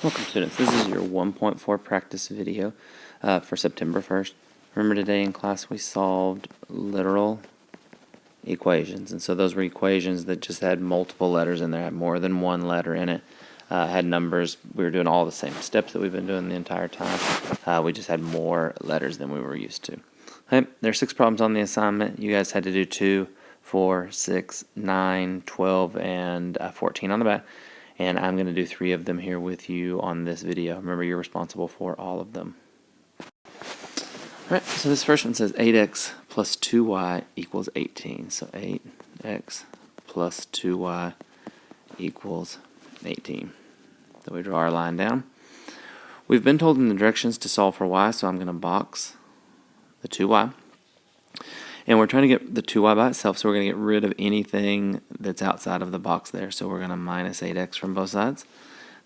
Welcome students, this is your 1.4 practice video for September 1st. Remember today in class we solved literal equations, and so those were equations that just had multiple letters in there, had more than one letter in it, had numbers. We were doing all the same steps that we've been doing the entire time. We just had more letters than we were used to. Okay, there are 6 problems on the assignment. You guys had to do 2, 4, 6, 9, 12, and 14 on the back. And I'm going to do 3 of them here with you on this video. Remember, you're responsible for all of them. Alright, so this first one says 8x plus 2y equals 18. So 8x plus 2y equals 18. So we draw our line down. We've been told in the directions to solve for y, so I'm going to box the 2y. And we're trying to get the 2y by itself, so we're going to get rid of anything that's outside of the box there. So we're going to minus 8x from both sides.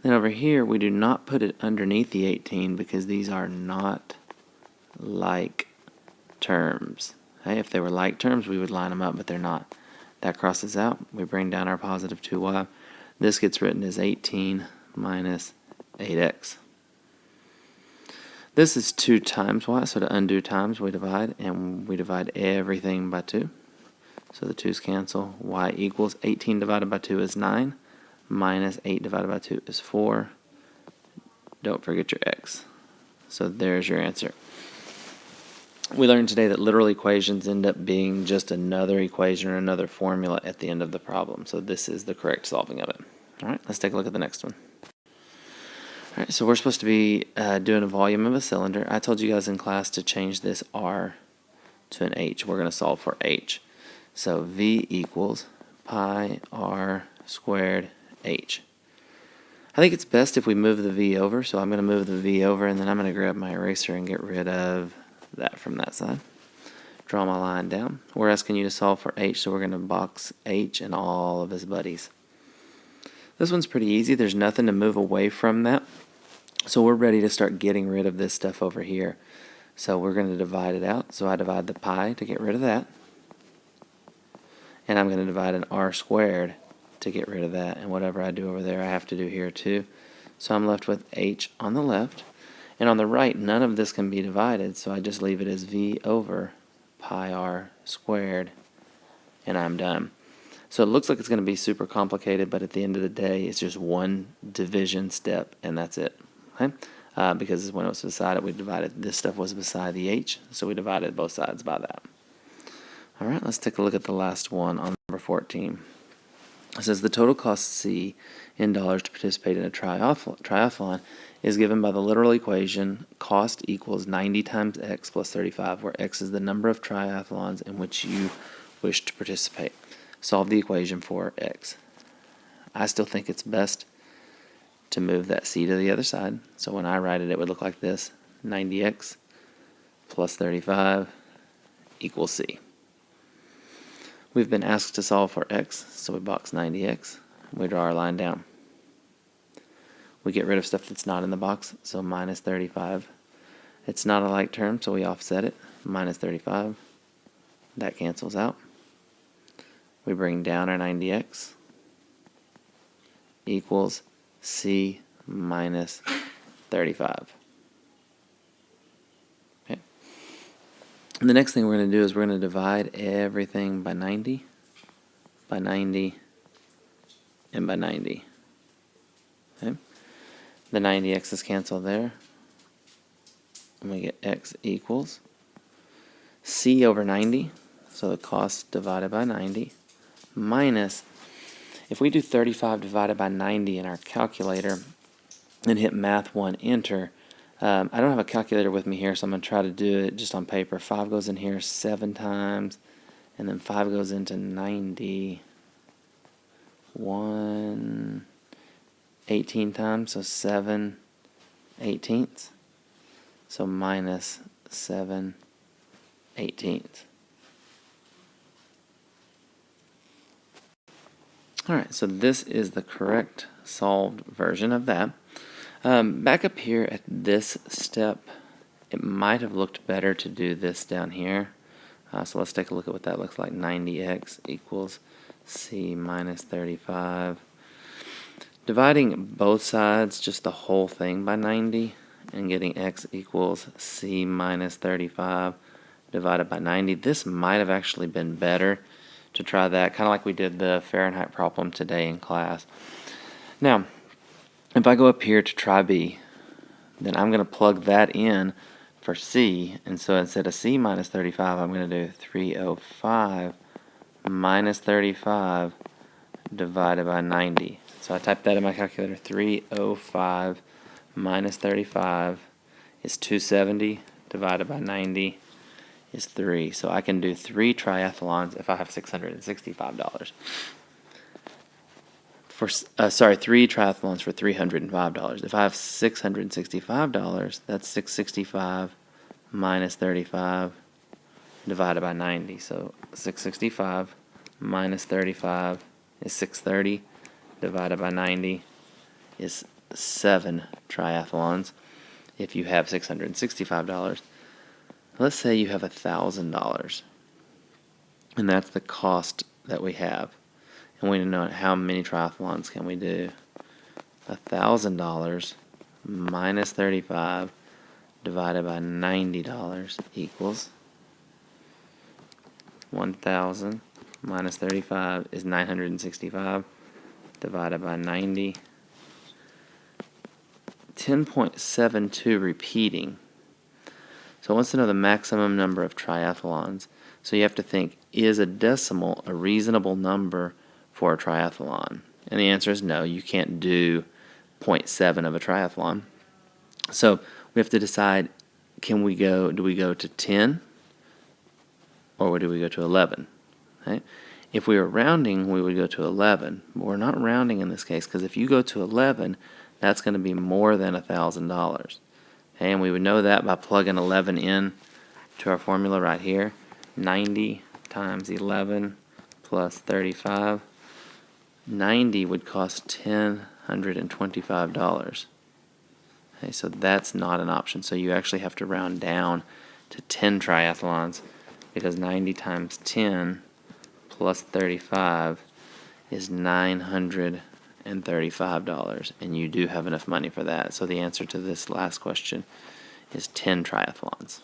Then over here, we do not put it underneath the 18 because these are not like terms. Okay? If they were like terms, we would line them up, but they're not. That crosses out. We bring down our positive 2y. This gets written as 18 minus 8x. This is 2 times y, so to undo times, we divide, and we divide everything by 2. So the 2's cancel. Y equals 18 divided by 2 is 9, minus 8 divided by 2 is 4. Don't forget your x. So there's your answer. We learned today that literal equations end up being just another equation or another formula at the end of the problem. So this is the correct solving of it. All right, let's take a look at the next one. All right, so we're supposed to be doing a volume of a cylinder. I told you guys in class to change this R to an H. We're going to solve for H. So V equals pi R squared H. I think it's best if we move the V over, so I'm going to move the V over, and then I'm going to grab my eraser and get rid of that from that side. Draw my line down. We're asking you to solve for H, so we're going to box H and all of his buddies. This one's pretty easy. There's nothing to move away from that. So we're ready to start getting rid of this stuff over here. So we're going to divide it out. So I divide the pi to get rid of that. And I'm going to divide an r squared to get rid of that. And whatever I do over there, I have to do here too. So I'm left with h on the left. And on the right, none of this can be divided. So I just leave it as v over pi r squared. And I'm done. So it looks like it's going to be super complicated, but at the end of the day, it's just one division step, and that's it. Okay? Because when it was beside it, we divided, this stuff was beside the h, so we divided both sides by that. All right, let's take a look at the last one on number 14. It says the total cost C in dollars to participate in a triathlon is given by the literal equation cost equals 90 times x plus 35, where x is the number of triathlons in which you wish to participate. Solve the equation for x. I still think it's best to move that c to the other side. So when I write it, it would look like this. 90x plus 35 equals c. We've been asked to solve for x, so we box 90x. We draw our line down. We get rid of stuff that's not in the box, so minus 35. It's not a like term, so we offset it. Minus 35. That cancels out. We bring down our 90x equals c minus 35. Okay. And the next thing we're going to do is we're going to divide everything by 90, by 90, and by 90. Okay. The 90x's cancel there. And we get x equals c over 90, so the cost divided by 90, minus, if we do 35 divided by 90 in our calculator and hit math 1 enter, I don't have a calculator with me here, so I'm going to try to do it just on paper. 5 goes in here 7 times, and then 5 goes into 90 18 times, so 7 18ths, so minus 7 18ths. Alright, so this is the correct solved version of that. Back up here at this step, it might have looked better to do this down here. So let's take a look at what that looks like. 90x equals c minus 35 Dividing both sides, just the whole thing, by 90, and getting x equals c minus 35 divided by 90. This might have actually been better to try that, kind of like we did the Fahrenheit problem today in class. Now, if I go up here to try b, then I'm going to plug that in for c, and so instead of c minus 35, I'm going to do 305 minus 35 divided by 90. So I type that in my calculator. 305 minus 35 is 270 divided by 90 is 3. So I can do 3 triathlons if I have $665. 3 triathlons for $305. If I have $665, that's 665 minus 35 divided by 90. So 665 minus 35 is 630 divided by 90 is 7 triathlons if you have $665. Let's say you have $1,000, and that's the cost that we have. And we need to know how many triathlons can we do. $1,000 minus 35 divided by $90 equals 1,000 minus 35 is 965 divided by 90. 10.72 repeating. So it wants to know the maximum number of triathlons. So you have to think, is a decimal a reasonable number for a triathlon? And the answer is no, you can't do 0.7 of a triathlon. So we have to decide, do we go to 10 or do we go to 11? Right? If we were rounding, we would go to 11, but we're not rounding in this case, because if you go to 11, that's going to be more than $1,000. Okay? And we would know that by plugging 11 in to our formula right here. 90 times 11 plus 35. 90 would cost $1,025. Okay, so that's not an option. So you actually have to round down to 10 triathlons, because 90 times 10 plus 35 is $935, and you do have enough money for that. So the answer to this last question is 10 triathlons.